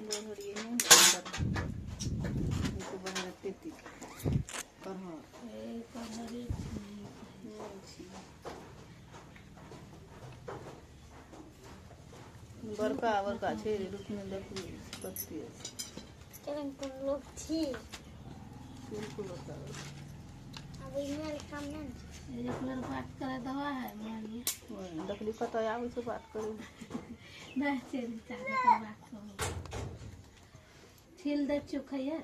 लोहड़ी में अंदर तो बाहर तेती कहाँ ए कमरे बड़का बड़का छे रुक में देखू बत्ती चलन कोन लोग छी बिल्कुल होता अब इमेल काम नहीं एक बार बात करे दवा है मानिए देखली कत आवे से बात करे नहीं चल चाचा बात करो छील दे चुखैया